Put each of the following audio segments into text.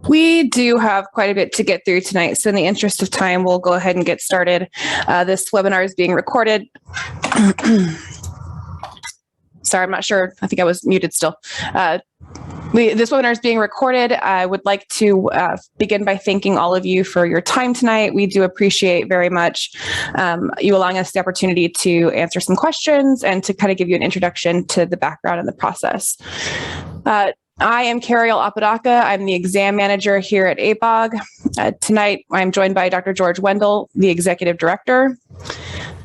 We do have quite a bit to get through tonight, so in the interest of time, we'll go ahead and get started. This webinar is being recorded. Sorry, I'm not sure. I think I was muted still. This webinar is being recorded. I would like to begin by thanking all of you for your time tonight. We do appreciate very much you allowing us the opportunity to answer some questions and to kind of give you an introduction to the background and the process. I am Cariel Apodaca. I'm the exam manager here at ABOG. Tonight, I'm joined by Dr. George Wendell, the executive director,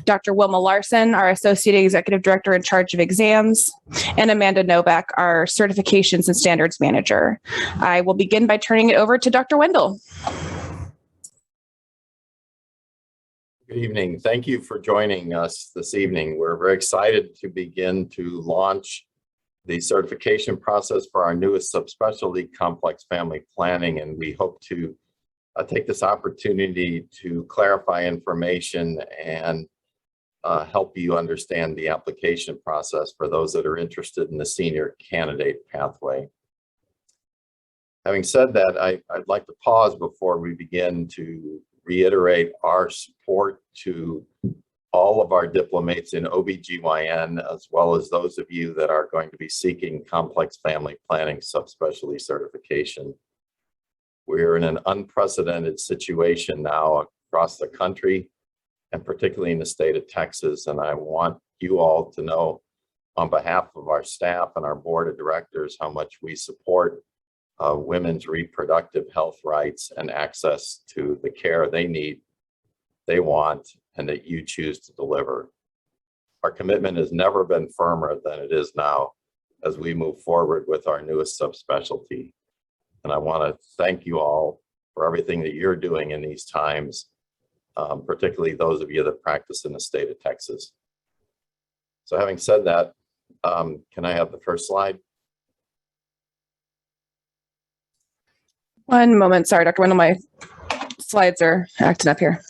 Dr. Wilma Larson, our associate executive director in charge of exams, and Amanda Novak, our certifications and standards manager. I will begin by turning it over to Dr. Wendell. Good evening. Thank you for joining us this evening. We're very excited to begin to launch the certification process for our newest subspecialty, complex family planning, and we hope to take this opportunity to clarify information and help you understand the application process for those that are interested in the senior candidate pathway. Having said that, I'd like to pause before we begin to reiterate our support to all of our diplomates in OBGYN, as well as those of you that are going to be seeking complex family planning subspecialty certification. We're in an unprecedented situation now across the country, and particularly in the state of Texas. And I want you all to know on behalf of our staff and our board of directors how much we support women's reproductive health rights and access to the care they need, they want, and that you choose to deliver. Our commitment has never been firmer than it is now as we move forward with our newest subspecialty. And I want to thank you all for everything that you're doing in these times, particularly those of you that practice in the state of Texas. So having said that, can I have the first slide? One moment. Sorry, Dr. Wendell, my slides are acting up here.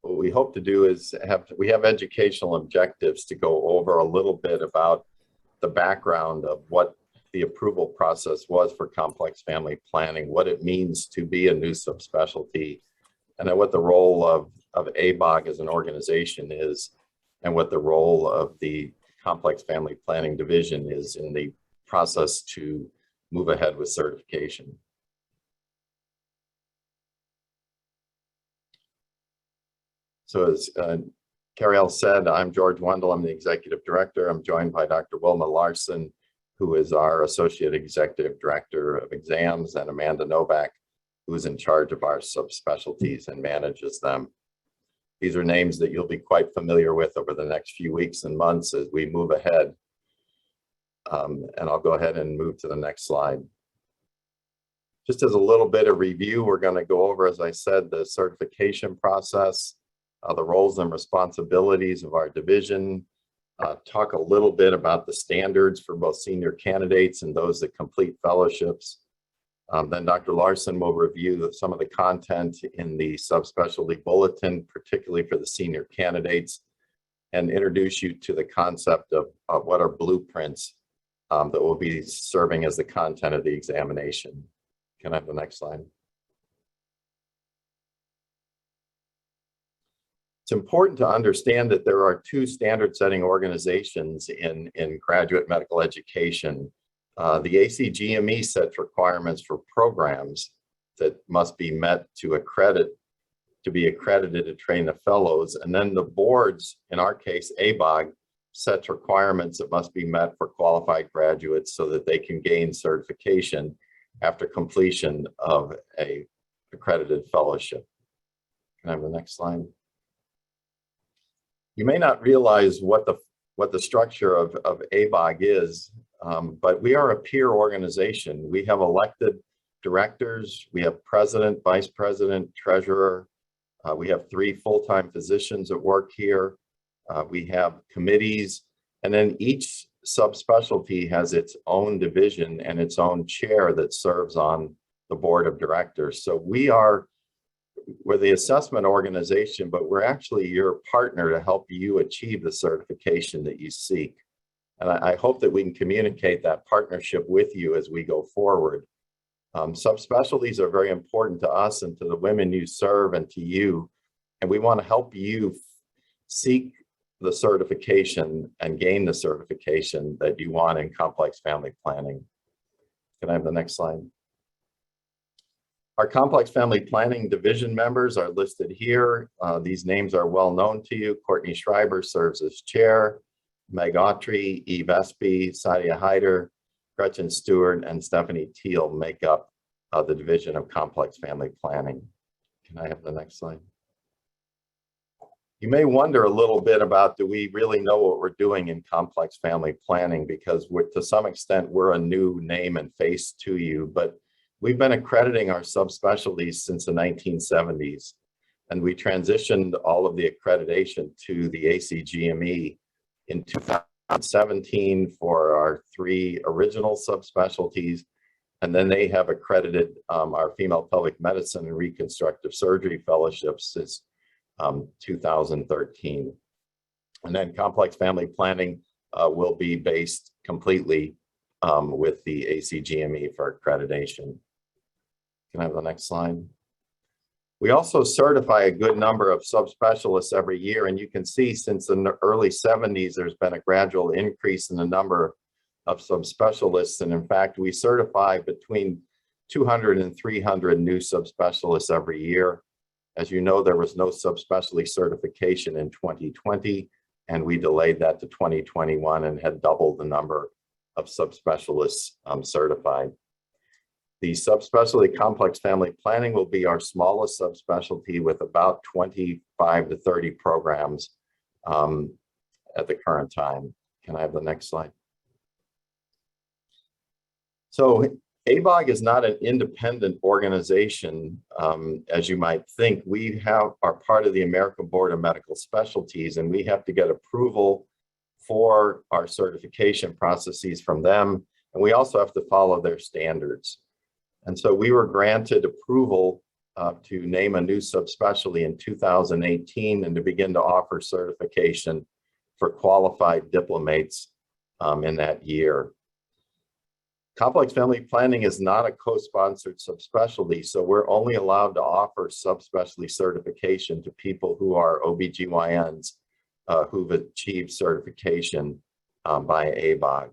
What we hope to do is we have educational objectives to go over a little bit about the background of what the approval process was for complex family planning, what it means to be a new subspecialty, and then what the role of ABOG as an organization is, and what the role of the complex family planning division is in the process to move ahead with certification. So as Cariel said, I'm George Wendell. I'm the executive director. I'm joined by Dr. Wilma Larson, who is our associate executive director of exams, and Amanda Novak, who is in charge of our subspecialties and manages them. These are names that you'll be quite familiar with over the next few weeks and months as we move ahead. And I'll go ahead and move to the next slide. Just as a little bit of review, we're going to go over, as I said, the certification process, the roles and responsibilities of our division, talk a little bit about the standards for both senior candidates and those that complete fellowships. Then Dr. Larson will review some of the content in the subspecialty bulletin, particularly for the senior candidates, and introduce you to the concept of what are blueprints that will be serving as the content of the examination. Can I have the next slide? It's important to understand that there are two standard setting organizations in graduate medical education. The ACGME sets requirements for programs that must be met to be accredited to train the fellows. And then the boards, in our case, ABOG, sets requirements that must be met for qualified graduates so that they can gain certification after completion of a accredited fellowship. Can I have the next slide? You may not realize what the structure of ABOG is, but we are a peer organization. We have elected directors, we have president, vice president, treasurer, we have 3 full-time physicians that work here, we have committees, and then each subspecialty has its own division and its own chair that serves on the board of directors. So we're the assessment organization, but we're actually your partner to help you achieve the certification that you seek. And I hope that we can communicate that partnership with you as we go forward. Subspecialties are very important to us and to the women you serve and to you. And we want to help you seek the certification and gain the certification that you want in complex family planning. Can I have the next slide? Our complex family planning division members are listed here. These names are well known to you. Courtney Schreiber serves as chair. Meg Autry, Eve Espy, Sadia Hyder, Gretchen Stewart, and Stephanie Teal make up the Division of Complex Family Planning. Can I have the next slide? You may wonder a little bit about, do we really know what we're doing in complex family planning? Because to some extent, we're a new name and face to you, but we've been accrediting our subspecialties since the 1970s. And we transitioned all of the accreditation to the ACGME in 2017 for our 3 original subspecialties. And then they have accredited our female pelvic medicine and reconstructive surgery fellowships since 2013. And then complex family planning will be based completely with the ACGME for accreditation. Can I have the next slide? We also certify a good number of subspecialists every year, and you can see since the early 70s, there's been a gradual increase in the number of subspecialists. And in fact, we certify between 200 and 300 new subspecialists every year. As you know, there was no subspecialty certification in 2020, and we delayed that to 2021 and had doubled the number of subspecialists certified. The subspecialty complex family planning will be our smallest subspecialty with about 25 to 30 programs at the current time. Can I have the next slide? So ABOG is not an independent organization, as you might think. We are part of the American Board of Medical Specialties, and we have to get approval for our certification processes from them. And we also have to follow their standards. And so we were granted approval to name a new subspecialty in 2018 and to begin to offer certification for qualified diplomates in that year. Complex family planning is not a co-sponsored subspecialty, so we're only allowed to offer subspecialty certification to people who are OBGYNs who've achieved certification by ABOG.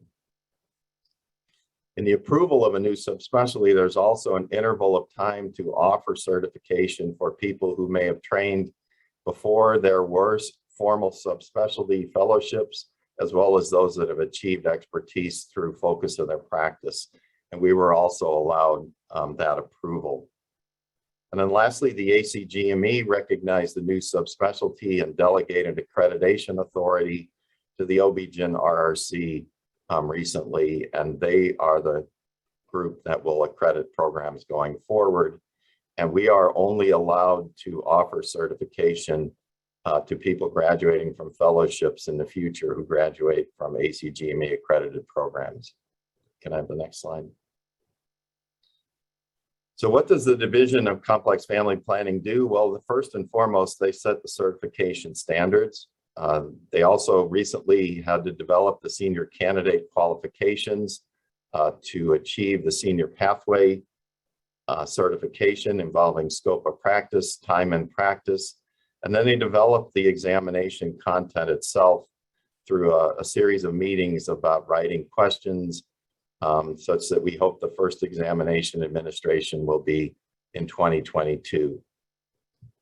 In the approval of a new subspecialty, there's also an interval of time to offer certification for people who may have trained before there were formal subspecialty fellowships, as well as those that have achieved expertise through focus of their practice. And we were also allowed that approval. And then lastly, the ACGME recognized the new subspecialty and delegated accreditation authority to the OB-GYN RRC recently, and they are the group that will accredit programs going forward. And we are only allowed to offer certification to people graduating from fellowships in the future who graduate from ACGME accredited programs. Can I have the next slide? So what does the Division of Complex Family Planning do? Well, first and foremost, they set the certification standards. They also recently had to develop the senior candidate qualifications to achieve the senior pathway certification involving scope of practice, time and practice. And then they developed the examination content itself through a series of meetings about writing questions, such that we hope the first examination administration will be in 2022.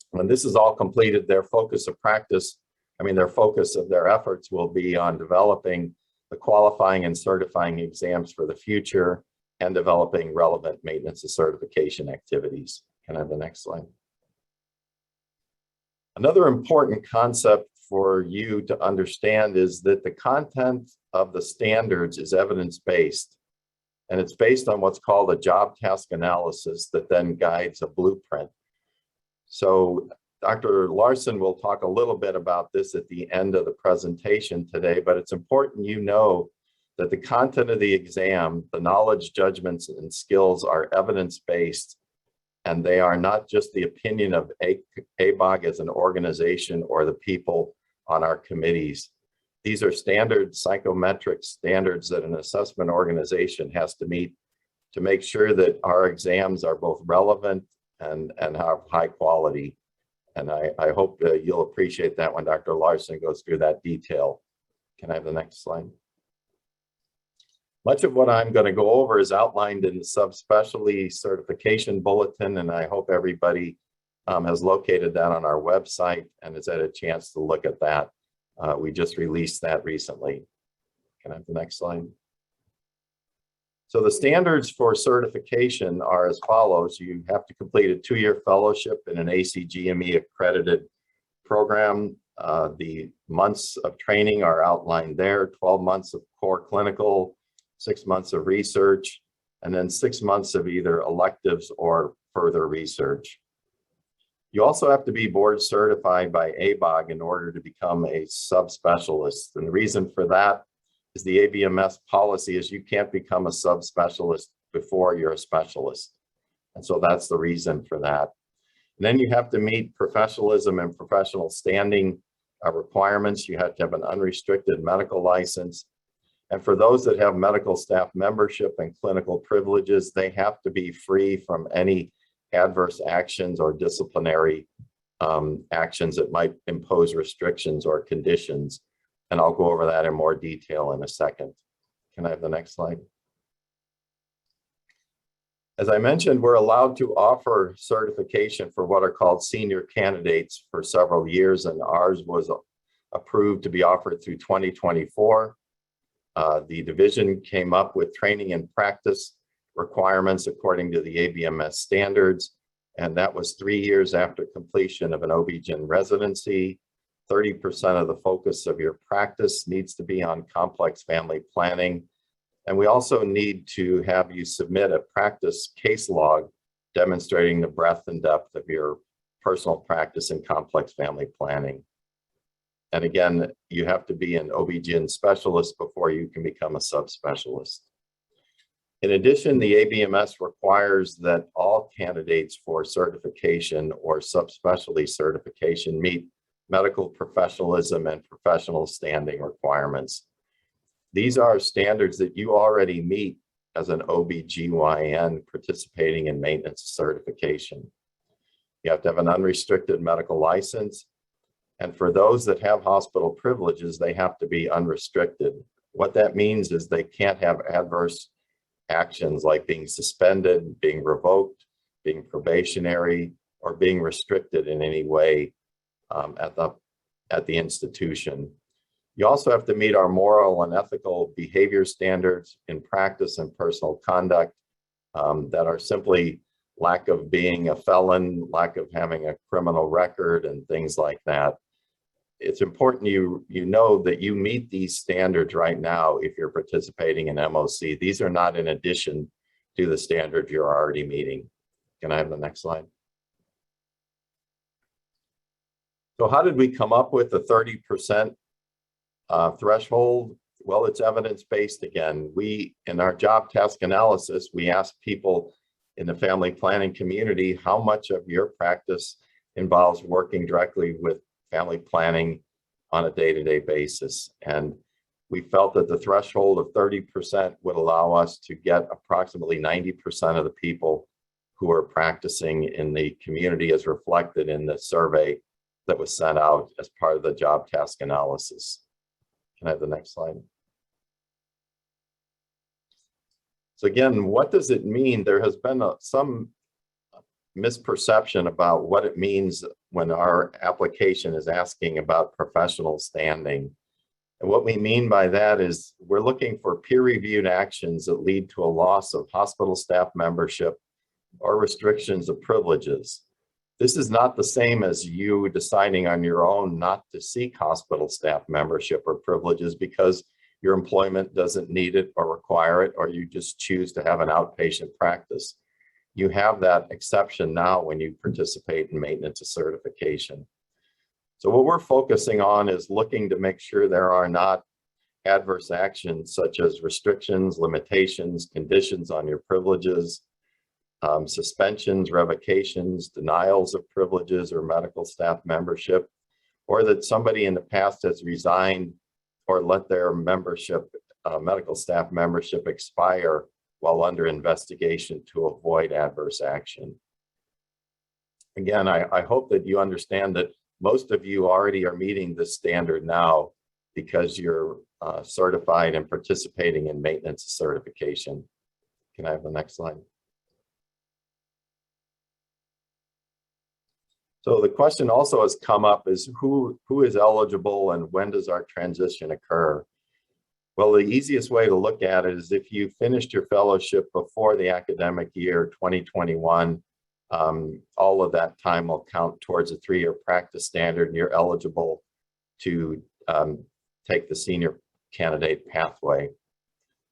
When this is all completed, their focus of practice, their focus of their efforts will be on developing the qualifying and certifying exams for the future and developing relevant maintenance of certification activities. Can I have the next slide? Another important concept for you to understand is that the content of the standards is evidence-based, and it's based on what's called a job task analysis that then guides a blueprint. So Dr. Larson will talk a little bit about this at the end of the presentation today, but it's important you know that the content of the exam, the knowledge, judgments, and skills are evidence-based, and they are not just the opinion of ABOG as an organization or the people on our committees. These are standard psychometric standards that an assessment organization has to meet to make sure that our exams are both relevant and have high quality. And I hope you'll appreciate that when Dr. Larson goes through that detail. Can I have the next slide? Much of what I'm going to go over is outlined in the subspecialty certification bulletin, and I hope everybody has located that on our website and has had a chance to look at that. We just released that recently. Can I have the next slide? So the standards for certification are as follows. You have to complete a 2-year fellowship in an ACGME accredited program. The months of training are outlined there, 12 months of core clinical, 6 months of research, and then 6 months of either electives or further research. You also have to be board certified by ABOG in order to become a subspecialist. And the reason for that is the ABMS policy is you can't become a subspecialist before you're a specialist. And so that's the reason for that. And then you have to meet professionalism and professional standing requirements. You have to have an unrestricted medical license. And for those that have medical staff membership and clinical privileges, they have to be free from any adverse actions or disciplinary actions that might impose restrictions or conditions. And I'll go over that in more detail in a second. Can I have the next slide? As I mentioned, we're allowed to offer certification for what are called senior candidates for several years, and ours was approved to be offered through 2024. The division came up with training and practice requirements according to the ABMS standards, and that was 3 years after completion of an OB-GYN residency. 30% of the focus of your practice needs to be on complex family planning. And we also need to have you submit a practice case log demonstrating the breadth and depth of your personal practice in complex family planning. And again, you have to be an OB-GYN specialist before you can become a subspecialist. In addition, the ABMS requires that all candidates for certification or subspecialty certification meet medical professionalism and professional standing requirements. These are standards that you already meet as an OB-GYN participating in maintenance certification. You have to have an unrestricted medical license. And for those that have hospital privileges, they have to be unrestricted. What that means is they can't have adverse actions like being suspended, being revoked, being probationary, or being restricted in any way at the institution. You also have to meet our moral and ethical behavior standards in practice and personal conduct that are simply lack of being a felon, lack of having a criminal record, and things like that. It's important you know that you meet these standards right now if you're participating in MOC. These are not in addition to the standards you're already meeting. Can I have the next slide? So how did we come up with the 30% threshold? Well, it's evidence-based again. In our job task analysis, we asked people in the family planning community how much of your practice involves working directly with family planning on a day-to-day basis. And we felt that the threshold of 30% would allow us to get approximately 90% of the people who are practicing in the community as reflected in the survey that was sent out as part of the job task analysis. Can I have the next slide? So again, what does it mean? There has been some misperception about what it means when our application is asking about professional standing. And what we mean by that is we're looking for peer-reviewed actions that lead to a loss of hospital staff membership or restrictions of privileges. This is not the same as you deciding on your own not to seek hospital staff membership or privileges because your employment doesn't need it or require it, or you just choose to have an outpatient practice. You have that exception now when you participate in maintenance of certification. So what we're focusing on is looking to make sure there are not adverse actions such as restrictions, limitations, conditions on your privileges, suspensions, revocations, denials of privileges or medical staff membership, or that somebody in the past has resigned or let their membership, medical staff membership expire while under investigation to avoid adverse action. Again, I hope that you understand that most of you already are meeting this standard now because you're certified and participating in maintenance certification. Can I have the next slide? So the question also has come up is who is eligible and when does our transition occur? Well, the easiest way to look at it is if you finished your fellowship before the academic year 2021, all of that time will count towards a 3-year practice standard and you're eligible to take the senior candidate pathway.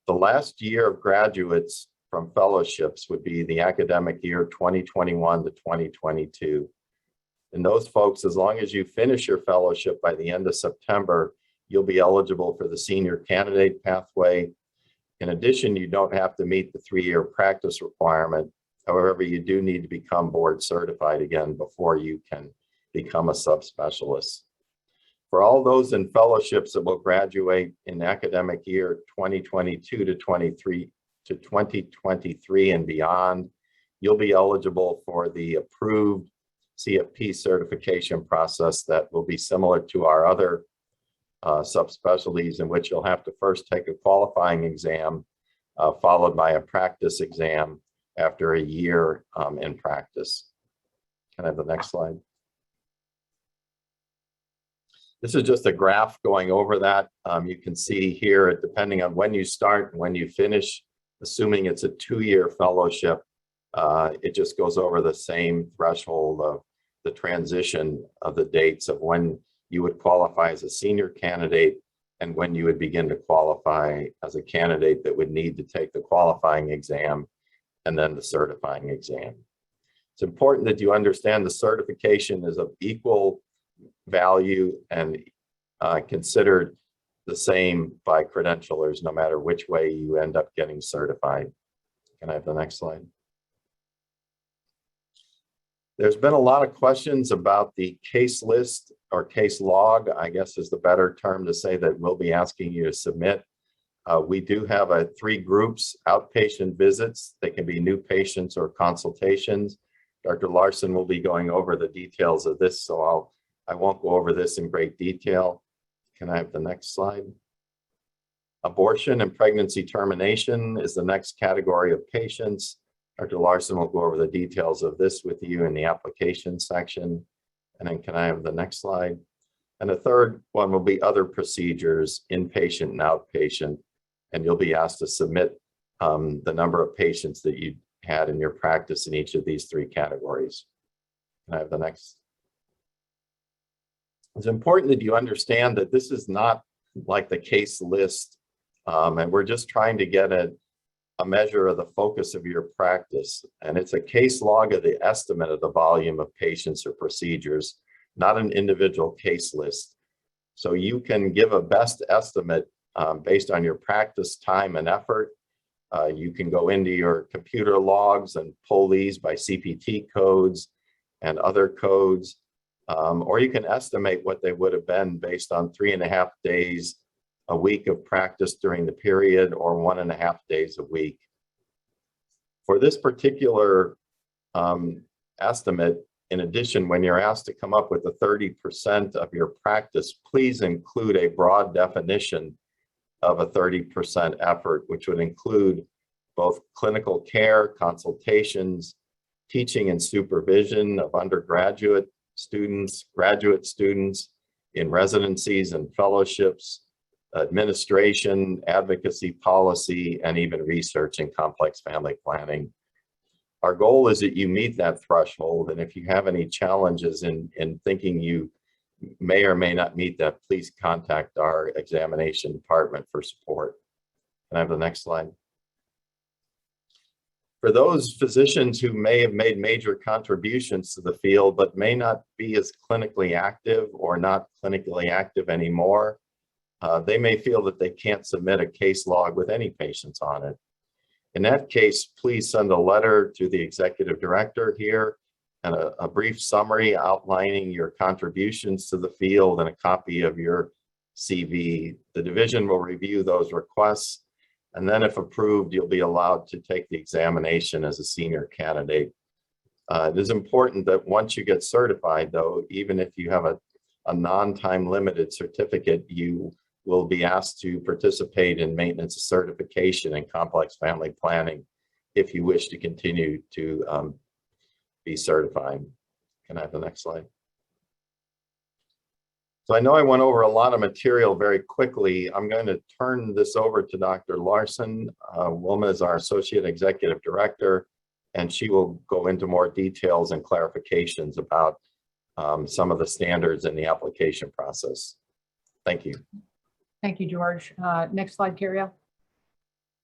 The last year of graduates from fellowships would be the academic year 2021 to 2022. And those folks, as long as you finish your fellowship by the end of September, you'll be eligible for the senior candidate pathway. In addition, you don't have to meet the 3-year practice requirement. However, you do need to become board certified again before you can become a subspecialist. For all those in fellowships that will graduate in academic year 2022 to 2023 and beyond, you'll be eligible for the approved CFP certification process that will be similar to our other subspecialties, in which you'll have to first take a qualifying exam followed by a practice exam after a year in practice. Can I have the next slide? This is just a graph going over that. You can see here, depending on when you start and when you finish, assuming it's a 2-year fellowship, it just goes over the same threshold of the transition of the dates of when you would qualify as a senior candidate and when you would begin to qualify as a candidate that would need to take the qualifying exam and then the certifying exam. It's important that you understand the certification is of equal value and considered the same by credentialers, no matter which way you end up getting certified. Can I have the next slide? There's been a lot of questions about the case list or case log, I guess is the better term to say, that we'll be asking you to submit. We do have 3 groups: outpatient visits. They can be new patients or consultations. Dr. Larson will be going over the details of this, so I won't go over this in great detail. Can I have the next slide? Abortion and pregnancy termination is the next category of patients. Dr. Larson will go over the details of this with you in the application section. And then can I have the next slide? And the third one will be other procedures, inpatient and outpatient. And you'll be asked to submit the number of patients that you had in your practice in each of these 3 categories. Can I have the next? It's important that you understand that this is not like the case list, and we're just trying to get a measure of the focus of your practice. And it's a case log of the estimate of the volume of patients or procedures, not an individual case list. So you can give a best estimate based on your practice time and effort. You can go into your computer logs and pull these by CPT codes and other codes, or you can estimate what they would have been based on 3.5 days a week of practice during the period, or 1.5 days a week. For this particular estimate, in addition, when you're asked to come up with a 30% of your practice, please include a broad definition of a 30% effort, which would include both clinical care, consultations, teaching and supervision of undergraduate students, graduate students in residencies and fellowships, administration, advocacy, policy, and even research in complex family planning. Our goal is that you meet that threshold, and if you have any challenges in thinking you may or may not meet that, please contact our examination department for support. Can I have the next slide? For those physicians who may have made major contributions to the field but may not be as clinically active or not clinically active anymore, they may feel that they can't submit a case log with any patients on it. In that case, please send a letter to the executive director here and a brief summary outlining your contributions to the field and a copy of your CV. The division will review those requests, and then if approved, you'll be allowed to take the examination as a senior candidate. It is important that once you get certified, though, even if you have a non-time limited certificate, you will be asked to participate in maintenance certification in complex family planning if you wish to continue to be certified. Can I have the next slide? So I know I went over a lot of material very quickly. I'm going to turn this over to Dr. Larson. Wilma is our Associate Executive Director, and she will go into more details and clarifications about some of the standards in the application process. Thank you. Thank you, George. Next slide, Carrie.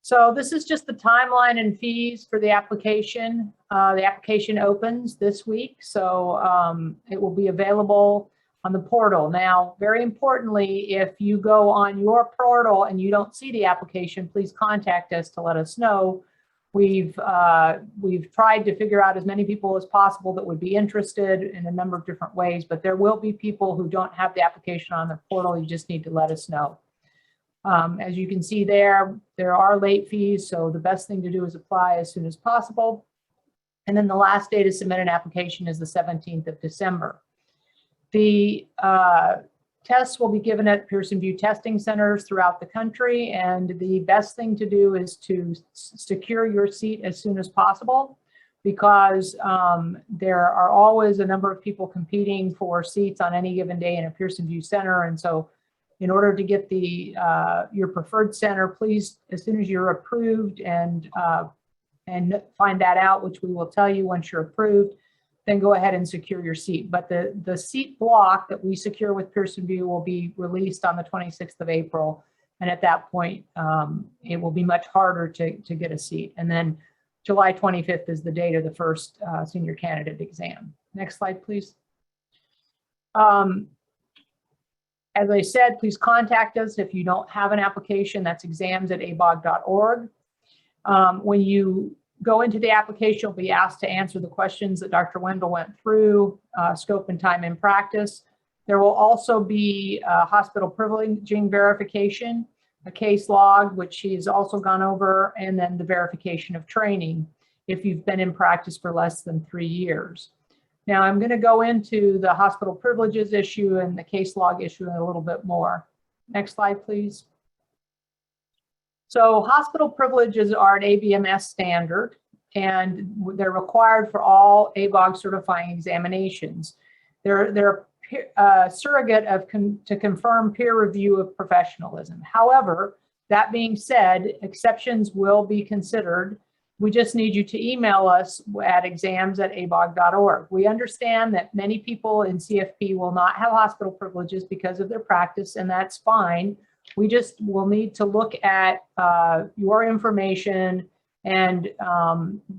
So this is just the timeline and fees for the application. The application opens this week, so it will be available on the portal. Now, very importantly, if you go on your portal and you don't see the application, please contact us to let us know. We've tried to figure out as many people as possible that would be interested in a number of different ways, but there will be people who don't have the application on the portal. You just need to let us know. As you can see there are late fees, so the best thing to do is apply as soon as possible. And then the last day to submit an application is the 17th of December. The tests will be given at Pearson VUE testing centers throughout the country, and the best thing to do is to secure your seat as soon as possible, because there are always a number of people competing for seats on any given day in a Pearson VUE center. And so in order to get the your preferred center, please, as soon as you're approved and find that out, which we will tell you once you're approved, then go ahead and secure your seat. But the seat block that we secure with Pearson VUE will be released on the 26th of April. And at that point, it will be much harder to get a seat. And then July 25th is the date of the first senior candidate exam. Next slide, please. As I said, please contact us if you don't have an application. That's exams@abog.org. When you go into the application, you'll be asked to answer the questions that Dr. Wendell went through, scope and time in practice. There will also be a hospital privileging verification, a case log, which he's also gone over, and then the verification of training if you've been in practice for less than 3 years. Now I'm going to go into the hospital privileges issue and the case log issue a little bit more. Next slide, please. So hospital privileges are an ABMS standard, and they're required for all ABOG certifying examinations. They're a surrogate to confirm peer review of professionalism. However, that being said, exceptions will be considered. We just need you to email us at exams@abog.org. We understand that many people in CFP will not have hospital privileges because of their practice, and that's fine. We just will need to look at your information and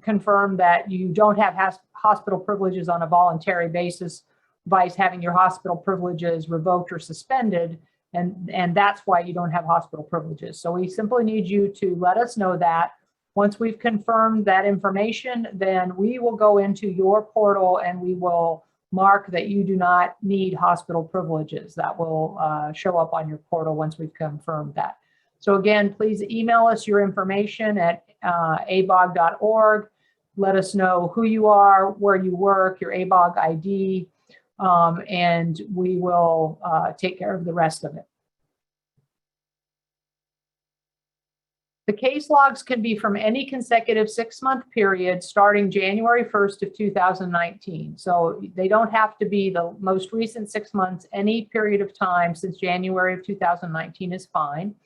confirm that you don't have hospital privileges on a voluntary basis by having your hospital privileges revoked or suspended, and that's why you don't have hospital privileges. So we simply need you to let us know that. Once we've confirmed that information, then we will go into your portal and we will mark that you do not need hospital privileges. That will show up on your portal once we've confirmed that. So again, please email us your information at abog.org. Let us know who you are, where you work, your ABOG ID, and we will take care of the rest of it. The case logs can be from any consecutive 6-month period starting January 1st of 2019. So they don't have to be the most recent 6 months. Any period of time since January of 2019 is fine.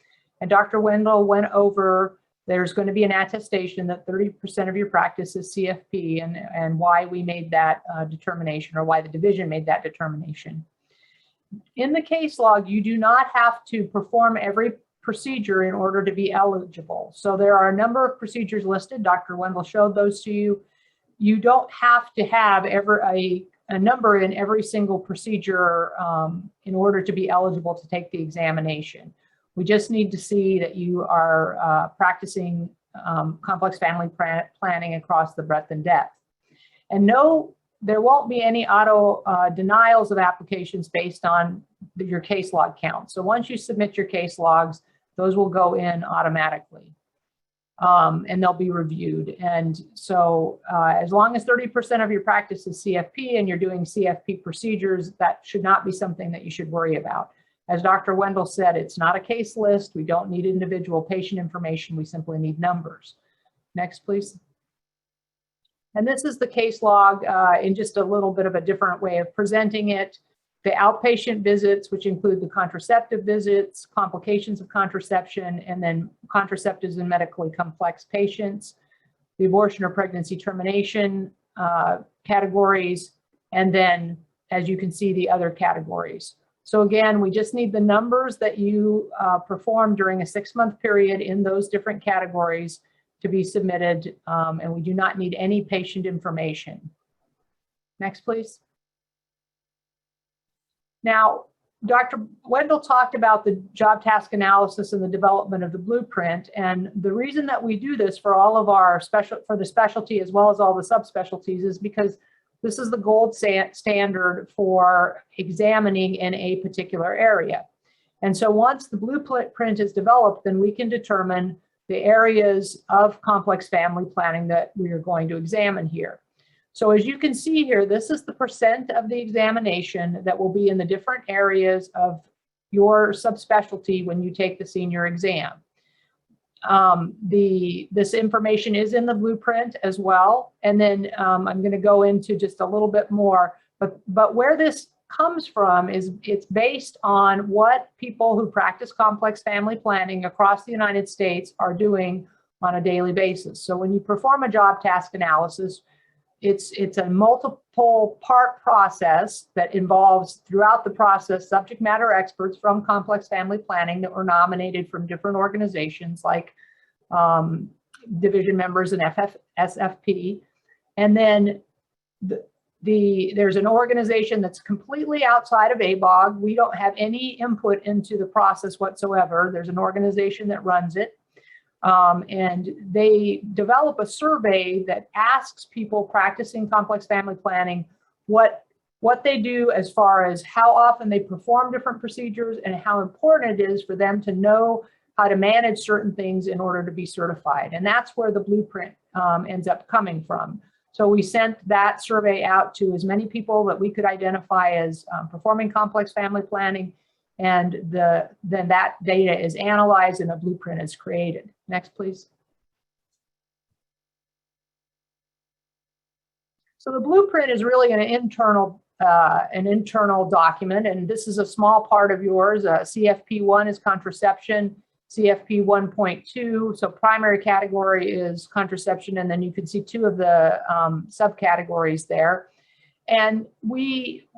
And Dr. Wendell went over, there's going to be an attestation that 30% of your practice is CFP and why we made that determination, or why the division made that determination. In the case log, you do not have to perform every procedure in order to be eligible. So there are a number of procedures listed. Dr. Wendell showed those to you. You don't have to have a number in every single procedure in order to be eligible to take the examination. We just need to see that you are practicing complex family planning across the breadth and depth. And no, there won't be any auto denials of applications based on your case log count. So once you submit your case logs, those will go in automatically. And they'll be reviewed. And so as long as 30% of your practice is CFP and you're doing CFP procedures, that should not be something that you should worry about. As Dr. Wendell said, it's not a case list. We don't need individual patient information. We simply need numbers. Next, please. And this is the case log in just a little bit of a different way of presenting it. The outpatient visits, which include the contraceptive visits, complications of contraception, and then contraceptives in medically complex patients, the abortion or pregnancy termination categories, and then, as you can see, the other categories. So again, we just need the numbers that you performed during a 6-month period in those different categories to be submitted, and we do not need any patient information. Next, please. Now, Dr. Wendell talked about the job task analysis and the development of the blueprint. And the reason that we do this for all of our for the specialty as well as all the subspecialties is because this is the gold standard for examining in a particular area. And so once the blueprint is developed, then we can determine the areas of complex family planning that we are going to examine here. So as you can see here, this is the percent of the examination that will be in the different areas of your subspecialty when you take the senior exam. This information is in the blueprint as well. And then I'm going to go into just a little bit more, but where this comes from is it's based on what people who practice complex family planning across the United States are doing on a daily basis. So when you perform a job task analysis, it's a multiple part process that involves throughout the process subject matter experts from complex family planning that were nominated from different organizations like division members and SFP. And then there's an organization that's completely outside of ABOG. We don't have any input into the process whatsoever. There's an organization that runs it. And they develop a survey that asks people practicing complex family planning what they do as far as how often they perform different procedures and how important it is for them to know how to manage certain things in order to be certified. And that's where the blueprint ends up coming from. So we sent that survey out to as many people that we could identify as performing complex family planning. And then that data is analyzed and a blueprint is created. Next, please. So the blueprint is really an internal document, and this is a small part of yours. CFP1 is contraception, CFP 1.2, so primary category is contraception, and then you can see 2 of the subcategories there. And we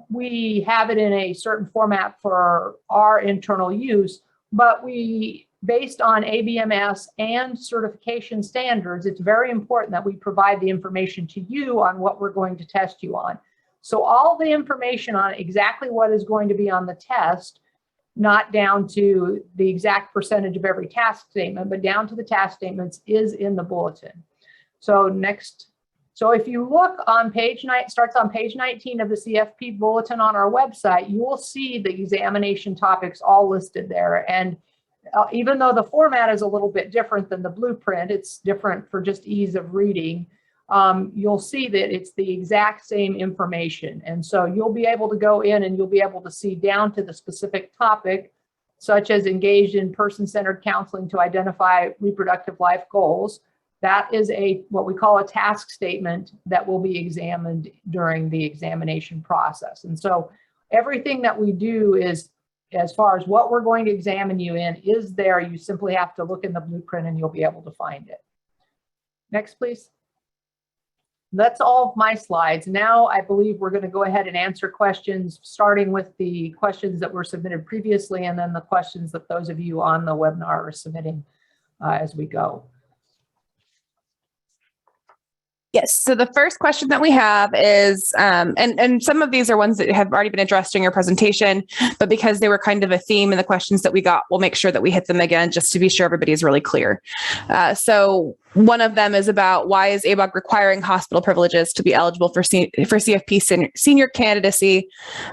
have it in a certain format for our internal use, but based on ABMS and certification standards, it's very important that we provide the information to you on what we're going to test you on. So all the information on exactly what is going to be on the test, not down to the exact percentage of every task statement, but down to the task statements, is in the bulletin. So next. So if you look on page 9, starts on page 19 of the CFP bulletin on our website, you will see the examination topics all listed there. And even though the format is a little bit different than the blueprint, it's different for just ease of reading, you'll see that it's the exact same information. And so you'll be able to go in and you'll be able to see down to the specific topic, such as engaged in person-centered counseling to identify reproductive life goals. That is what we call a task statement that will be examined during the examination process. And so everything that we do is, as far as what we're going to examine you in, is there. You simply have to look in the blueprint and you'll be able to find it. Next, please. That's all of my slides. Now I believe we're going to go ahead and answer questions, starting with the questions that were submitted previously and then the questions that those of you on the webinar are submitting as we go. Yes. So the first question that we have is, and some of these are ones that have already been addressed in your presentation, but because they were kind of a theme in the questions that we got, we'll make sure that we hit them again just to be sure everybody is really clear. So one of them is about why is ABOG requiring hospital privileges to be eligible for CFP senior candidacy,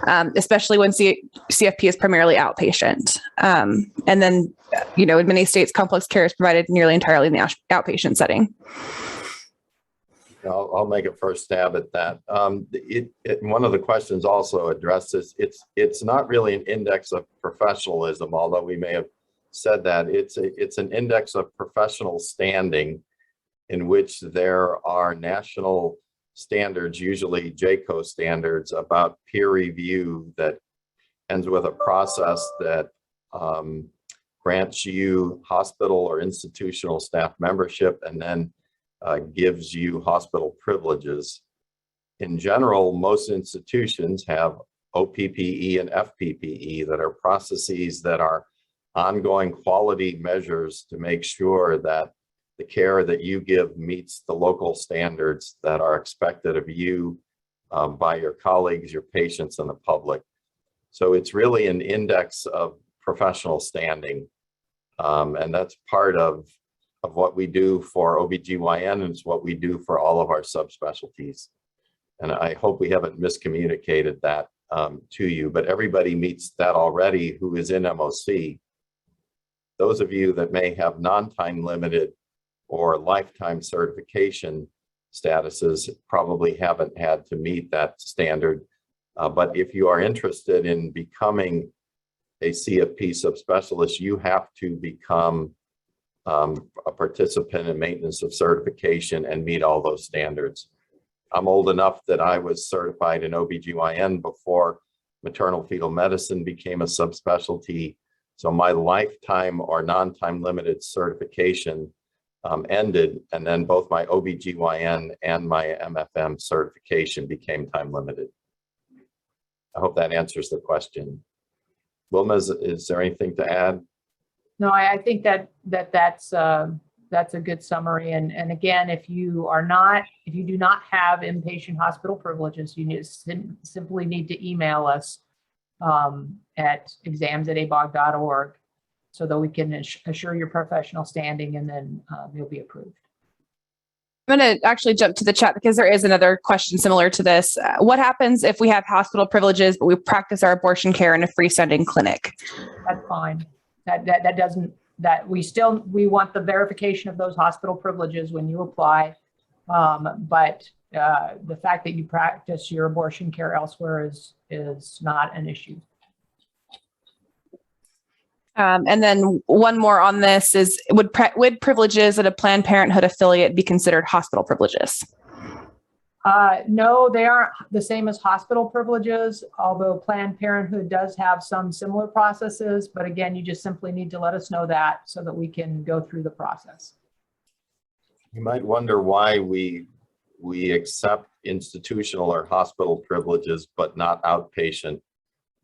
especially when CFP is primarily outpatient. And then, in many states, complex care is provided nearly entirely in the outpatient setting. I'll make a first stab at that. One of the questions also addresses, it's not really an index of professionalism, although we may have said that. It's an index of professional standing in which there are national standards, usually JCAHO standards, about peer review that ends with a process that grants you hospital or institutional staff membership and then gives you hospital privileges. In general, most institutions have OPPE and FPPE that are processes that are ongoing quality measures to make sure that the care that you give meets the local standards that are expected of you by your colleagues, your patients, and the public. So it's really an index of professional standing. And that's part of what we do for OBGYN, and it's what we do for all of our subspecialties. And I hope we haven't miscommunicated that to you, but everybody meets that already who is in MOC. Those of you that may have non-time limited or lifetime certification statuses probably haven't had to meet that standard. But if you are interested in becoming a CFP subspecialist, you have to become a participant in maintenance of certification and meet all those standards. I'm old enough that I was certified in OBGYN before maternal fetal medicine became a subspecialty. So my lifetime or non-time limited certification ended, and then both my OBGYN and my MFM certification became time limited. I hope that answers the question. Wilma, is there anything to add? No, I think that's a good summary. And again, if you do not have inpatient hospital privileges, you simply need to email us at exams@abog.org so that we can assure your professional standing, and then you'll be approved. I'm going to actually jump to the chat because there is another question similar to this. What happens if we have hospital privileges, but we practice our abortion care in a freestanding clinic? That's fine. We want the verification of those hospital privileges when you apply. But the fact that you practice your abortion care elsewhere is not an issue. And then one more on this is, would privileges at a Planned Parenthood affiliate be considered hospital privileges? No, they aren't the same as hospital privileges, although Planned Parenthood does have some similar processes. But again, you just simply need to let us know that so that we can go through the process. You might wonder why we accept institutional or hospital privileges, but not outpatient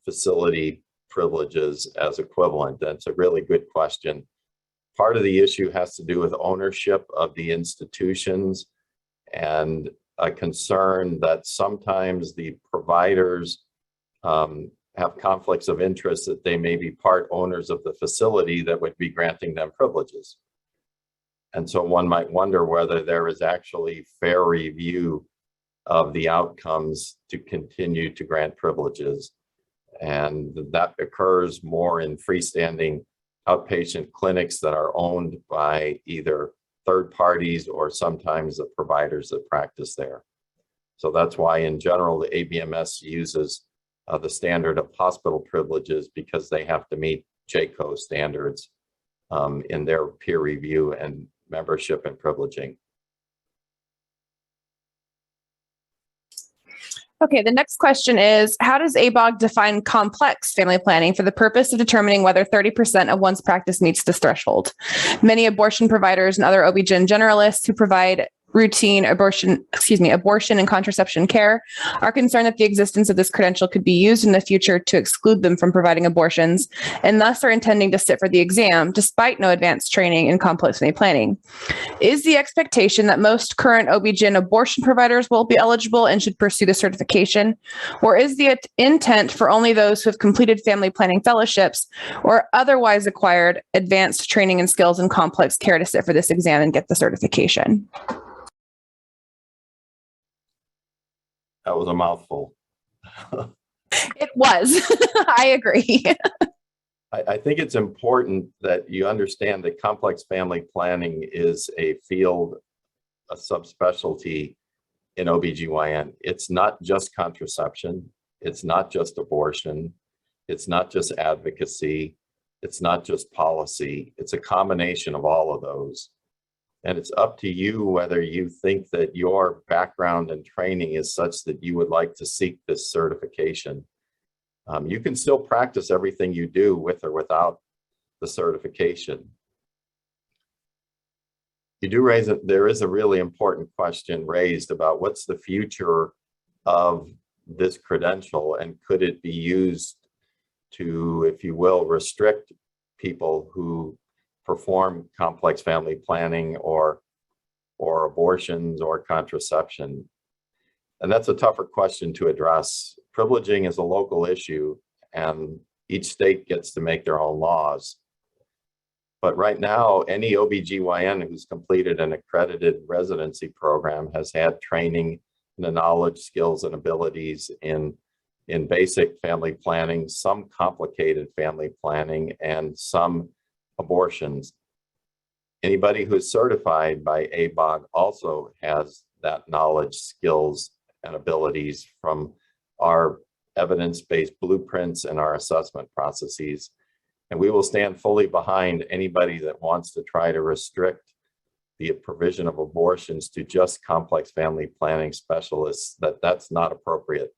facility privileges as equivalent. That's a really good question. Part of the issue has to do with ownership of the institutions and a concern that sometimes the providers have conflicts of interest, that they may be part owners of the facility that would be granting them privileges. And so one might wonder whether there is actually fair review of the outcomes to continue to grant privileges. And that occurs more in freestanding outpatient clinics that are owned by either third parties or sometimes the providers that practice there. So that's why in general, the ABMS uses the standard of hospital privileges, because they have to meet JCAHO standards in their peer review and membership and privileging. Okay, the next question is, how does ABOG define complex family planning for the purpose of determining whether 30% of one's practice meets this threshold? Many abortion providers and other OB-GYN generalists who provide routine abortion and contraception care are concerned that the existence of this credential could be used in the future to exclude them from providing abortions, and thus are intending to sit for the exam despite no advanced training in complex family planning. Is the expectation that most current OB/GYN abortion providers will be eligible and should pursue the certification? Or is the intent for only those who have completed family planning fellowships or otherwise acquired advanced training and skills in complex care to sit for this exam and get the certification? That was a mouthful. It was. I agree. I think it's important that you understand that complex family planning is a field, a subspecialty in OBGYN. It's not just contraception. It's not just abortion. It's not just advocacy. It's not just policy. It's a combination of all of those. And it's up to you whether you think that your background and training is such that you would like to seek this certification. You can still practice everything you do with or without the certification. You do raise it. There is a really important question raised about what's the future of this credential, and could it be used to, if you will, restrict people who perform complex family planning or abortions or contraception? And that's a tougher question to address. Privileging is a local issue, and each state gets to make their own laws. But right now, any OBGYN who's completed an accredited residency program has had training in the knowledge, skills, and abilities in basic family planning, some complicated family planning, and some abortions. Anybody who's certified by ABOG also has that knowledge, skills, and abilities from our evidence-based blueprints and our assessment processes. And we will stand fully behind anybody that wants to try to restrict the provision of abortions to just complex family planning specialists. That's not appropriate.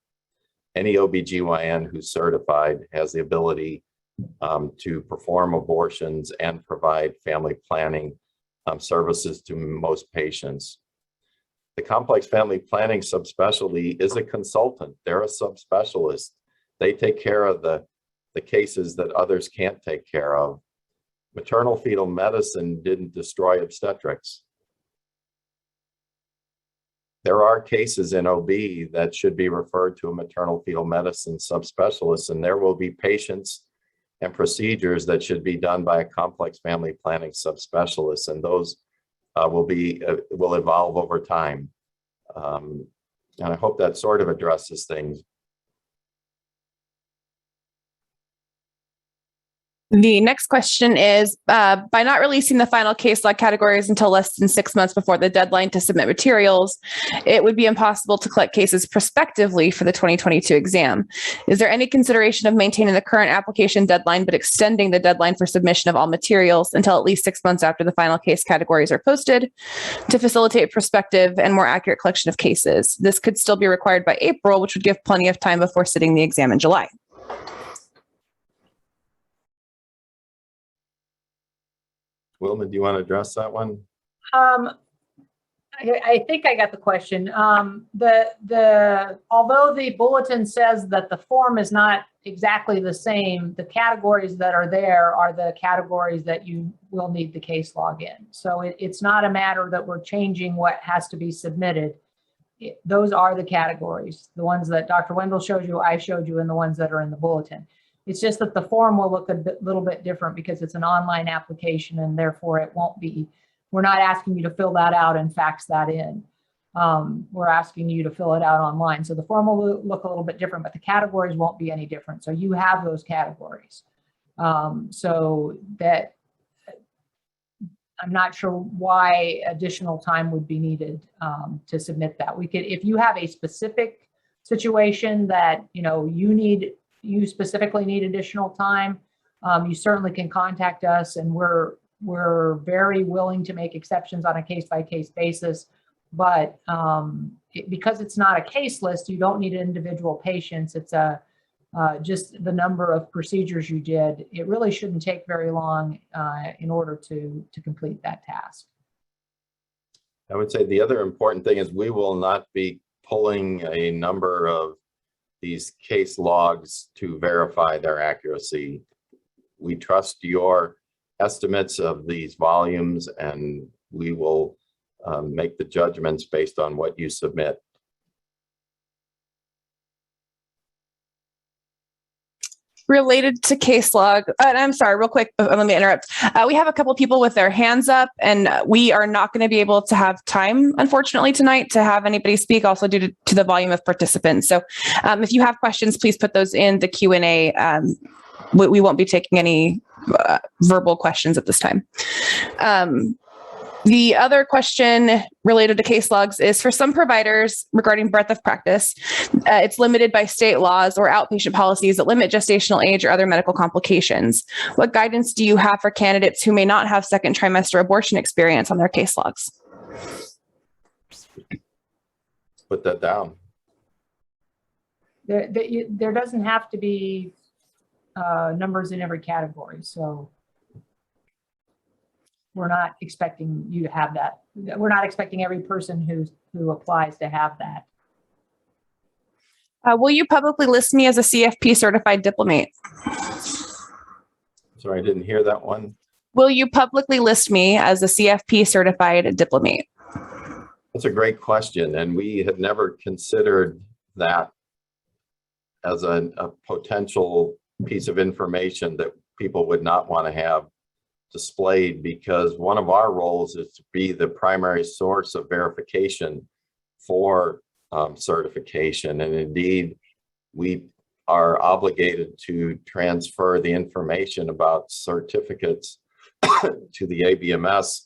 Any OBGYN who's certified has the ability to perform abortions and provide family planning services to most patients. The complex family planning subspecialty is a consultant. They're a subspecialist. They take care of the cases that others can't take care of. Maternal fetal medicine didn't destroy obstetrics. There are cases in OB that should be referred to a maternal fetal medicine subspecialist, and there will be patients and procedures that should be done by a complex family planning subspecialist, and those will evolve over time. And I hope that sort of addresses things. The next question is, by not releasing the final case log categories until less than 6 months before the deadline to submit materials, it would be impossible to collect cases prospectively for the 2022 exam. Is there any consideration of maintaining the current application deadline, but extending the deadline for submission of all materials until at least 6 months after the final case categories are posted to facilitate prospective and more accurate collection of cases? This could still be required by April, which would give plenty of time before sitting the exam in July. Wilma, do you want to address that one? I think I got the question. Although the bulletin says that the form is not exactly the same, the categories that are there are the categories that you will need the case log in. So it's not a matter that we're changing what has to be submitted. Those are the categories, the ones that Dr. Wendell showed you, I showed you, and the ones that are in the bulletin. It's just that the form will look a little bit different because it's an online application, and therefore it won't be, we're not asking you to fill that out and fax that in. We're asking you to fill it out online. So the form will look a little bit different, but the categories won't be any different. So you have those categories. So that I'm not sure why additional time would be needed to submit that. We could, if you have a specific situation that you specifically need additional time, you certainly can contact us, and we're very willing to make exceptions on a case-by-case basis. But because it's not a case list, you don't need individual patients. It's just the number of procedures you did. It really shouldn't take very long in order to complete that task. I would say the other important thing is we will not be pulling a number of these case logs to verify their accuracy. We trust your estimates of these volumes, and we will make the judgments based on what you submit. Related to case log, and I'm sorry, real quick, let me interrupt. We have a couple people with their hands up, and we are not going to be able to have time, unfortunately, tonight to have anybody speak, also due to the volume of participants. So if you have questions, please put those in the Q&A. We won't be taking any verbal questions at this time. The other question related to case logs is for some providers regarding breadth of practice, it's limited by state laws or outpatient policies that limit gestational age or other medical complications. What guidance do you have for candidates who may not have second trimester abortion experience on their case logs? Put that down. There doesn't have to be numbers in every category, so we're not expecting you to have that. We're not expecting every person who applies to have that. Will you publicly list me as a CFP certified diplomate? Sorry, I didn't hear that one. Will you publicly list me as a CFP certified diplomate? That's a great question, and we had never considered that as a potential piece of information that people would not want to have displayed, because one of our roles is to be the primary source of verification for certification. And indeed, we are obligated to transfer the information about certificates to the ABMS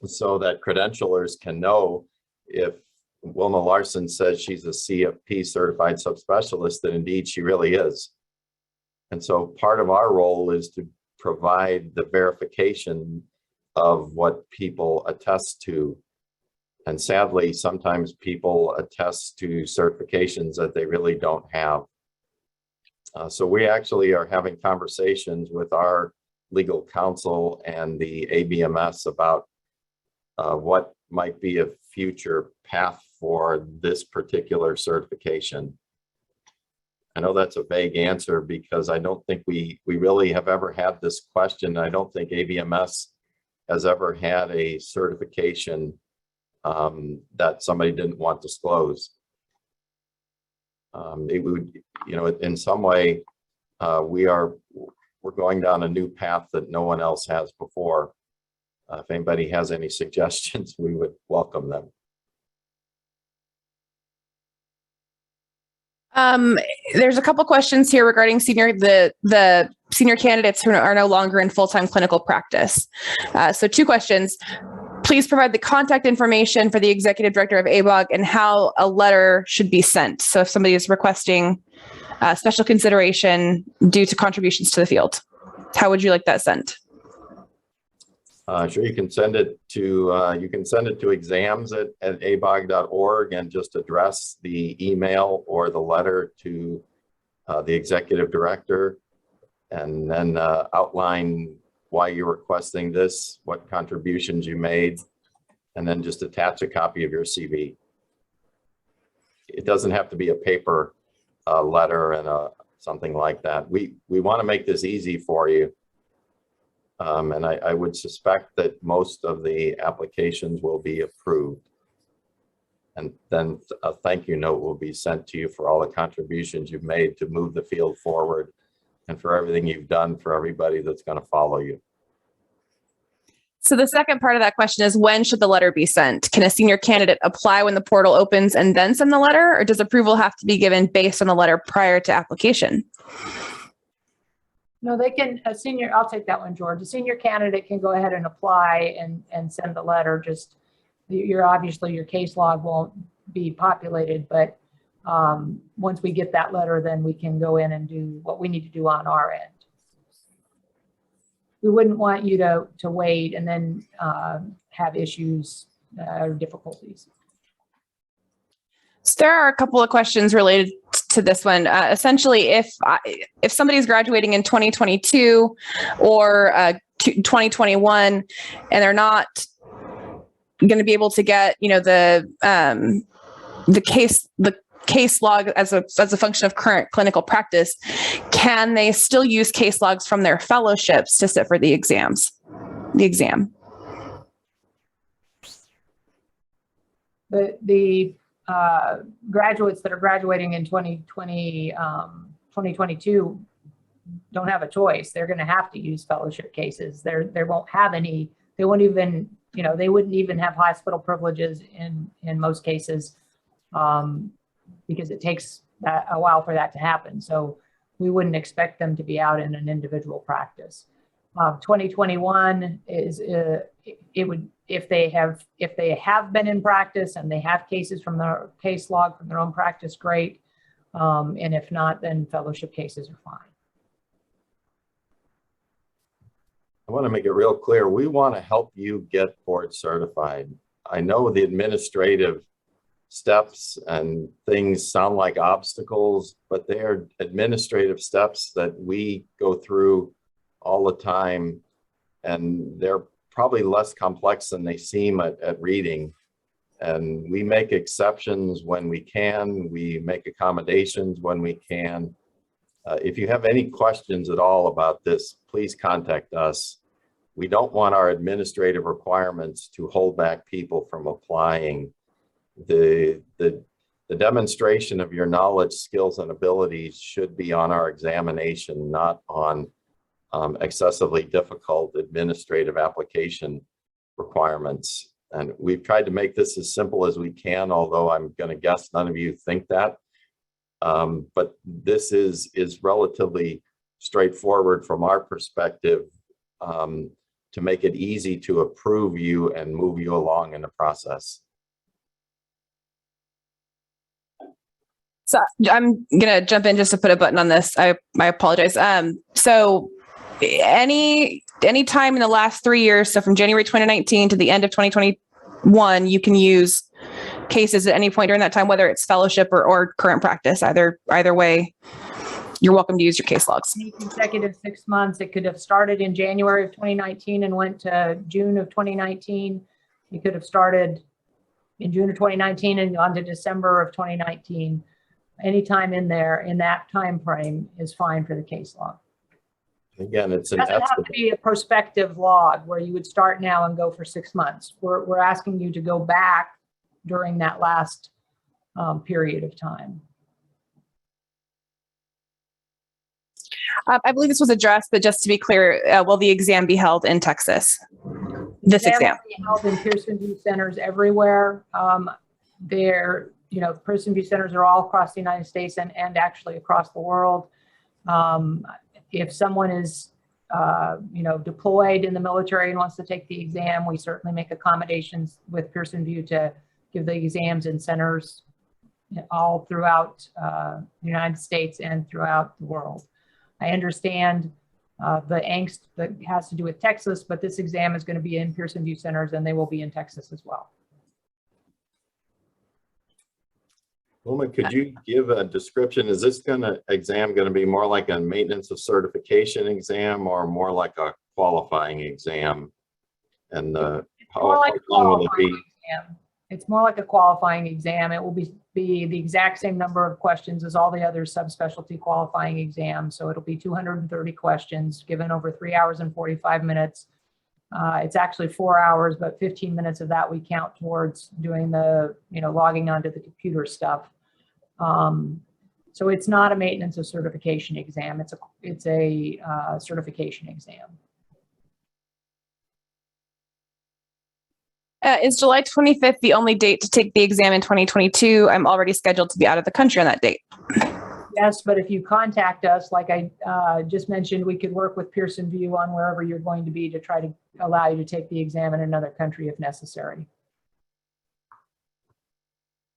so that credentialers can know if Wilma Larson says she's a CFP certified subspecialist, that indeed she really is. And so part of our role is to provide the verification of what people attest to. And sadly, sometimes people attest to certifications that they really don't have. So we actually are having conversations with our legal counsel and the ABMS about what might be a future path for this particular certification. I know that's a vague answer because I don't think we really have ever had this question. I don't think ABMS has ever had a certification that somebody didn't want disclosed. It would, you know, in some way, we're going down a new path that no one else has before. If anybody has any suggestions, we would welcome them. There's a couple questions here regarding the senior candidates who are no longer in full-time clinical practice. So 2 questions. Please provide the contact information for the executive director of ABOG and how a letter should be sent. So if somebody is requesting special consideration due to contributions to the field, how would you like that sent? Sure, you can send it to exams@abog.org and just address the email or the letter to the executive director, and then outline why you're requesting this, what contributions you made, and then just attach a copy of your CV. It doesn't have to be a paper letter and something like that. We want to make this easy for you. And I would suspect that most of the applications will be approved. And then a thank you note will be sent to you for all the contributions you've made to move the field forward and for everything you've done for everybody that's going to follow you. So the second part of that question is, when should the letter be sent? Can a senior candidate apply when the portal opens and then send the letter, or does approval have to be given based on the letter prior to application? No, they can, I'll take that one, George. A senior candidate can go ahead and apply and send the letter. Just, obviously your case log won't be populated, but once we get that letter, then we can go in and do what we need to do on our end. We wouldn't want you to wait and then have issues or difficulties. So there are a couple of questions related to this one. Essentially, if somebody's graduating in 2022 or 2021 and they're not going to be able to get, the case log as a function of current clinical practice, can they still use case logs from their fellowships to sit for the exam? The graduates that are graduating in 2022 don't have a choice. They're going to have to use fellowship cases. They won't have any. They won't even, they wouldn't even have hospital privileges in most cases, because it takes a while for that to happen. So we wouldn't expect them to be out in an individual practice. 2021 is if they have been in practice and they have cases from their case log from their own practice, great. And if not, then fellowship cases are fine. I want to make it real clear. We want to help you get board certified. I know the administrative steps and things sound like obstacles, but they are administrative steps that we go through all the time, and they're probably less complex than they seem at reading. And we make exceptions when we can. We make accommodations when we can. If you have any questions at all about this, please contact us. We don't want our administrative requirements to hold back people from applying. The demonstration of your knowledge, skills, and abilities should be on our examination, not on excessively difficult administrative application requirements. And we've tried to make this as simple as we can, although I'm going to guess none of you think that. But this is relatively straightforward from our perspective, to make it easy to approve you and move you along in the process. So I'm going to jump in just to put a button on this. I apologize. So any time in the last 3 years, so from January 2019 to the end of 2021, you can use cases at any point during that time, whether it's fellowship or current practice. Either way, you're welcome to use your case logs. Any consecutive 6 months. It could have started in January of 2019 and went to June of 2019. It could have started in June of 2019 and gone to December of 2019. Anytime in there in that time frame is fine for the case log. Again, it's It an doesn't have estimate. to be a prospective log where you would start now and go for 6 months. We're asking you to go back during that last period of time. I believe this was addressed, but just to be clear, will the exam be held in Texas? This exam will be held in Pearson VUE centers everywhere. Pearson VUE centers are all across the United States and actually across the world. If someone is, deployed in the military and wants to take the exam, we certainly make accommodations with Pearson VUE to give the exams in centers all throughout the United States and throughout the world. I understand the angst that has to do with Texas, but this exam is going to be in Pearson VUE centers and they will be in Texas as well. Wilma, could you give a description? Is this exam going to be more like a maintenance of certification exam or more like a qualifying exam? And how long will it be? It's more like a qualifying exam. It will be the exact same number of questions as all the other subspecialty qualifying exams. So it'll be 230 questions given over 3 hours and 45 minutes. It's actually 4 hours, but 15 minutes of that we count towards doing the, logging onto the computer stuff. So it's not a maintenance of certification exam. It's a certification exam. Is July 25th the only date to take the exam in 2022? I'm already scheduled to be out of the country on that date. Yes, but if you contact us, like I just mentioned, we could work with Pearson VUE on wherever you're going to be to try to allow you to take the exam in another country if necessary.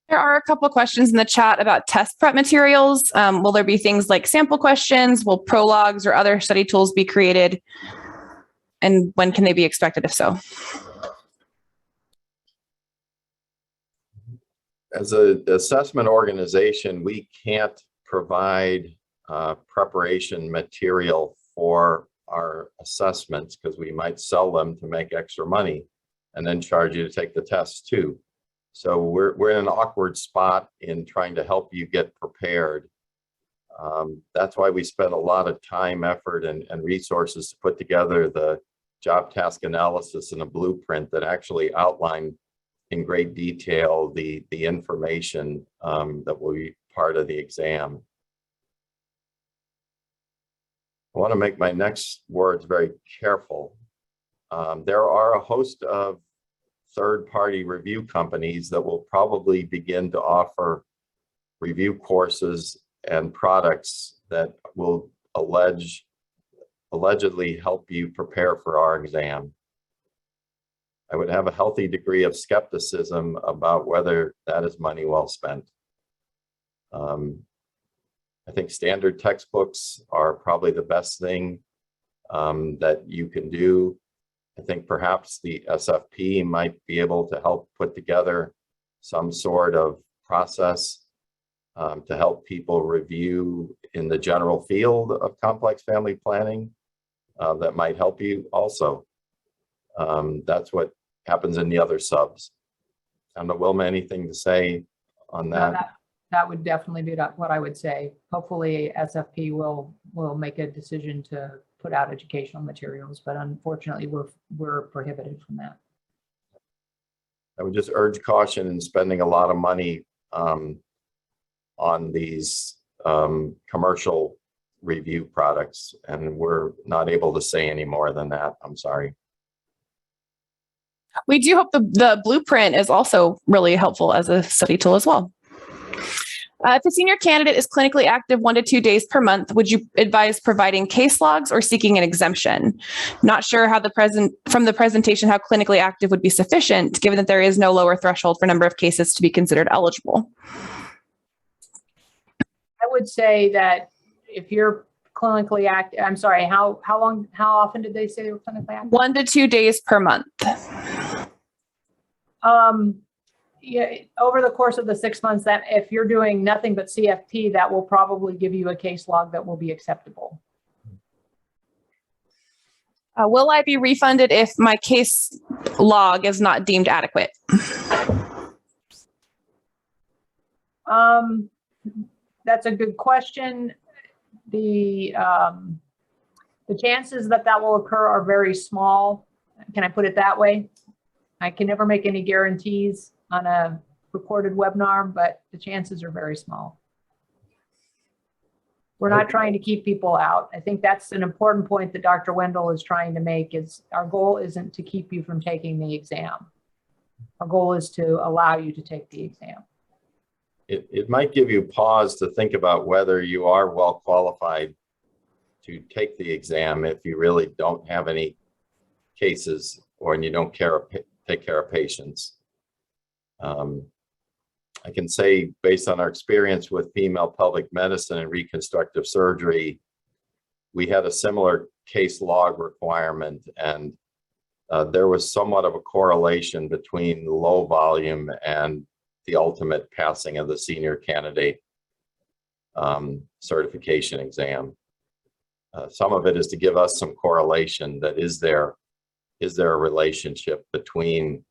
There are a couple of questions in the chat about test prep materials. Will there be things like sample questions? Will prologues or other study tools be created? And when can they be expected, if so? As an assessment organization, we can't provide preparation material for our assessments because we might sell them to make extra money. and then charge you to take the test too. So we're in an awkward spot in trying to help you get prepared. That's why we spent a lot of time, effort, and resources to put together the job task analysis and a blueprint that actually outline in great detail the information that will be part of the exam. I want to make my next words very careful. There are a host of third-party review companies that will probably begin to offer review courses and products that will allegedly help you prepare for our exam. I would have a healthy degree of skepticism about whether that is money well spent. I think standard textbooks are probably the best thing that you can do. I think perhaps the SFP might be able to help put together some sort of process to help people review in the general field of complex family planning that might help you also. That's what happens in the other subs. I don't know, Wilma, anything to say on that? That would definitely be what I would say. Hopefully SFP will make a decision to put out educational materials, but unfortunately we're prohibited from that. I would just urge caution in spending a lot of money on these commercial review products, and we're not able to say any more than that. I'm sorry. We do hope the blueprint is also really helpful as a study tool as well. If a senior candidate is clinically active 1 to 2 days per month, would you advise providing case logs or seeking an exemption? Not sure how from the presentation how clinically active would be sufficient, given that there is no lower threshold for number of cases to be considered eligible. I would say that if you're clinically active, I'm sorry, how often did they say they were clinically active? 1 to 2 days per month. Yeah, over the course of the 6 months, that if you're doing nothing but CFP, that will probably give you a case log that will be acceptable. Will I be refunded if my case log is not deemed adequate? That's a good question. The chances that will occur are very small. Can I put it that way? I can never make any guarantees on a recorded webinar, but the chances are very small. We're not trying to keep people out. I think that's an important point that Dr. Wendell is trying to make, is our goal isn't to keep you from taking the exam. Our goal is to allow you to take the exam. It might give you pause to think about whether you are well qualified to take the exam if you really don't have any cases or you don't take care of patients. I can say, based on our experience with female pelvic medicine and reconstructive surgery, we had a similar case log requirement, and there was somewhat of a correlation between low volume and the ultimate passing of the senior candidate certification exam. Some of it is to give us some correlation that is there a relationship between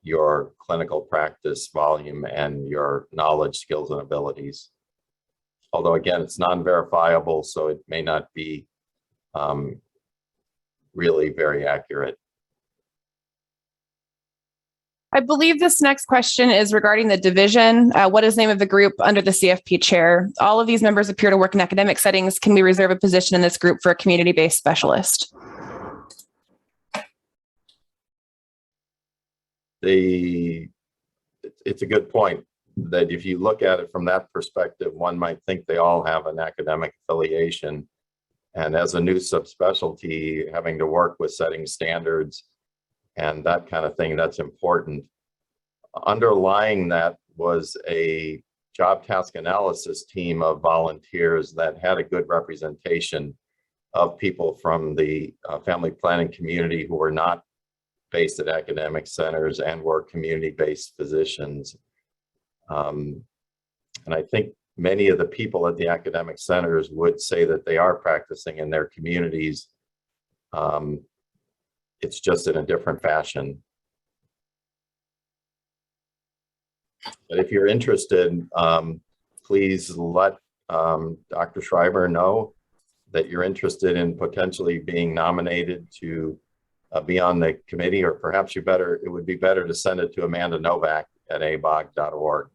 your clinical practice volume and your knowledge, skills, and abilities. Although again, it's non-verifiable, so it may not be really very accurate. I believe this next question is regarding the division. What is the name of the group under the CFP chair? All of these members appear to work in academic settings. Can we reserve a position in this group for a community-based specialist? It's a good point that if you look at it from that perspective, one might think they all have an academic affiliation. And as a new subspecialty, having to work with setting standards and that kind of thing, that's important. Underlying that was a job task analysis team of volunteers that had a good representation of people from the family planning community who were not based at academic centers and were community-based physicians. And I think many of the people at the academic centers would say that they are practicing in their communities. It's just in a different fashion. But if you're interested, please let Dr. Schreiber know that you're interested in potentially being nominated to be on the committee, or perhaps it would be better to send it to Amanda Novak at abog.org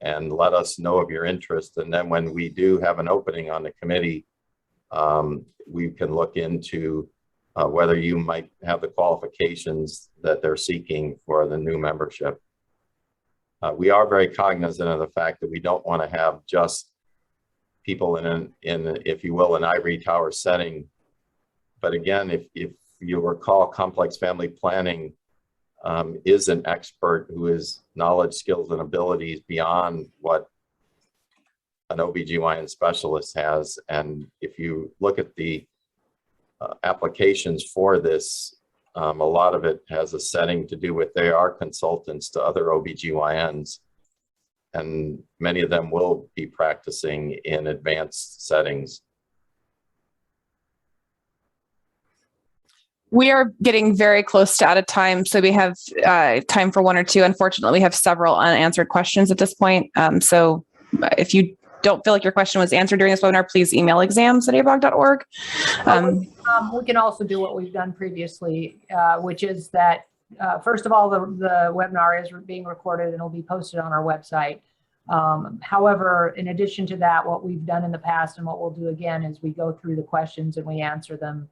and let us know of your interest. And then when we do have an opening on the committee, we can look into whether you might have the qualifications that they're seeking for the new membership. We are very cognizant of the fact that we don't want to have just people in if you will, an ivory tower setting. But again, if you recall, complex family planning is an expert who is knowledge, skills, and abilities beyond what an OBGYN specialist has. And if you look at the applications for this, a lot of it has a setting to do with they are consultants to other OBGYNs, and many of them will be practicing in advanced settings. We are getting very close to out of time, so we have time for one or two. Unfortunately, we have several unanswered questions at this point. So if you don't feel like your question was answered during this webinar, please email exams@abog.org. We can also do what we've done previously, which is that, first of all, the webinar is being recorded and will be posted on our website. However, in addition to that, what we've done in the past and what we'll do again is we go through the questions and we answer them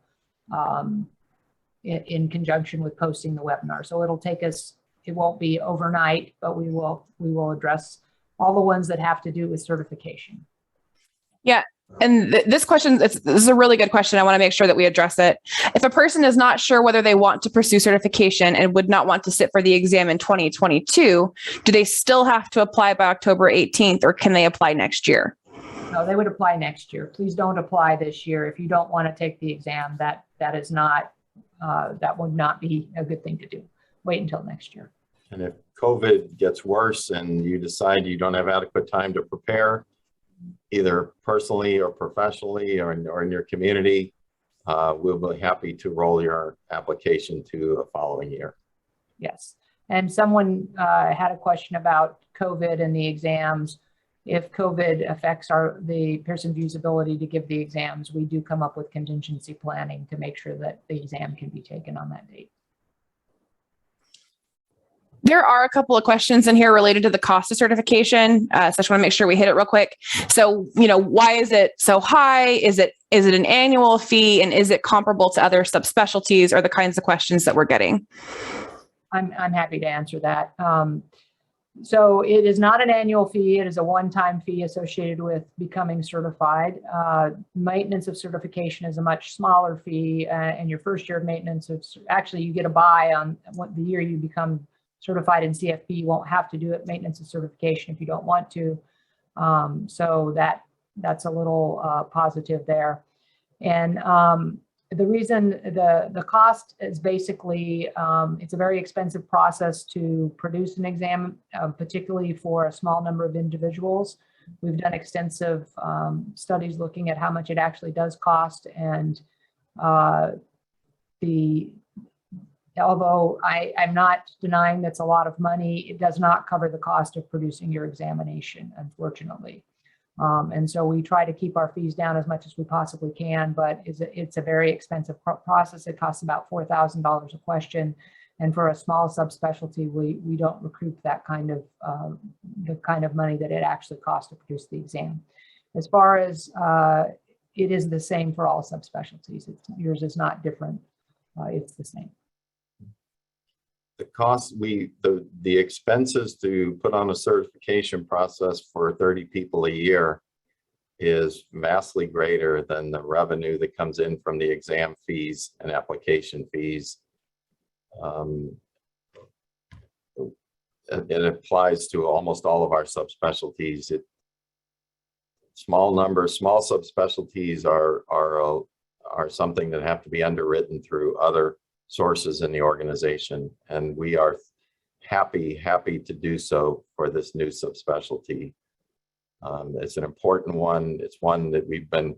in conjunction with posting the webinar. So it'll take us, it won't be overnight, but we will address all the ones that have to do with certification. Yeah. And this question, this is a really good question. I want to make sure that we address it. If a person is not sure whether they want to pursue certification and would not want to sit for the exam in 2022, do they still have to apply by October 18th, or can they apply next year? No, they would apply next year. Please don't apply this year. If you don't want to take the exam, that is not, that would not be a good thing to do. Wait until next year. And if COVID gets worse and you decide you don't have adequate time to prepare, either personally or professionally or in your community, we'll be happy to roll your application to a following year. Yes. And someone had a question about COVID and the exams. If COVID affects the Pearson VUE's ability to give the exams, we do come up with contingency planning to make sure that the exam can be taken on that date. There are a couple of questions in here related to the cost of certification. So I just want to make sure we hit it real quick. So, why is it so high? Is it an annual fee? And is it comparable to other subspecialties, or the kinds of questions that we're getting? I'm happy to answer that. So it is not an annual fee. It is a one-time fee associated with becoming certified. Maintenance of certification is a much smaller fee. And your first year of maintenance, actually you get a buy on the year you become certified in CFP. You won't have to do it maintenance of certification if you don't want to. So that's a little positive there. And the reason the cost is basically, it's a very expensive process to produce an exam, particularly for a small number of individuals. We've done extensive studies looking at how much it actually does cost, and although I'm not denying that's a lot of money, it does not cover the cost of producing your examination, unfortunately. And so we try to keep our fees down as much as we possibly can, but it's a very expensive process. It costs about $4,000 a question. And for a small subspecialty, we don't recoup that kind of, the kind of money that it actually costs to produce the exam. As far as it is the same for all subspecialties. Yours is not different. It's the same. The cost, the expenses to put on a certification process for 30 people a year is vastly greater than the revenue that comes in from the exam fees and application fees. It applies to almost all of our subspecialties. Small subspecialties are something that have to be underwritten through other sources in the organization, and we are happy to do so for this new subspecialty. It's an important one. It's one that we've been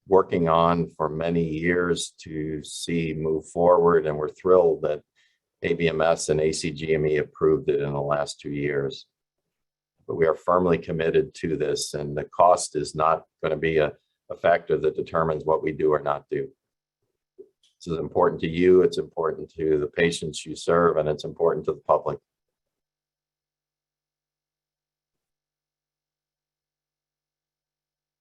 working on for many years to see move forward, and we're thrilled that ABMS and ACGME approved it in the last 2 years. but we are firmly committed to this, and the cost is not going to be a factor that determines what we do or not do. This is important to you, it's important to the patients you serve, and it's important to the public.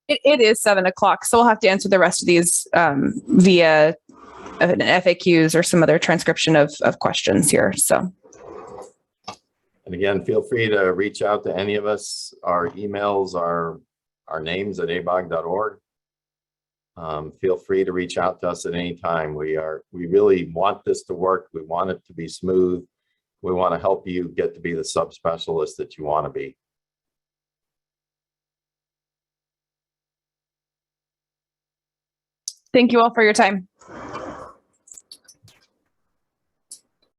It is 7 o'clock, so we'll have to answer the rest of these via an FAQs or some other transcription of questions here. So, And again, feel free to reach out to any of us. Our emails are our names at abog.org. Feel free to reach out to us at any time. We really want this to work. We want it to be smooth. We want to help you get to be the subspecialist that you want to be. thank you all for your time.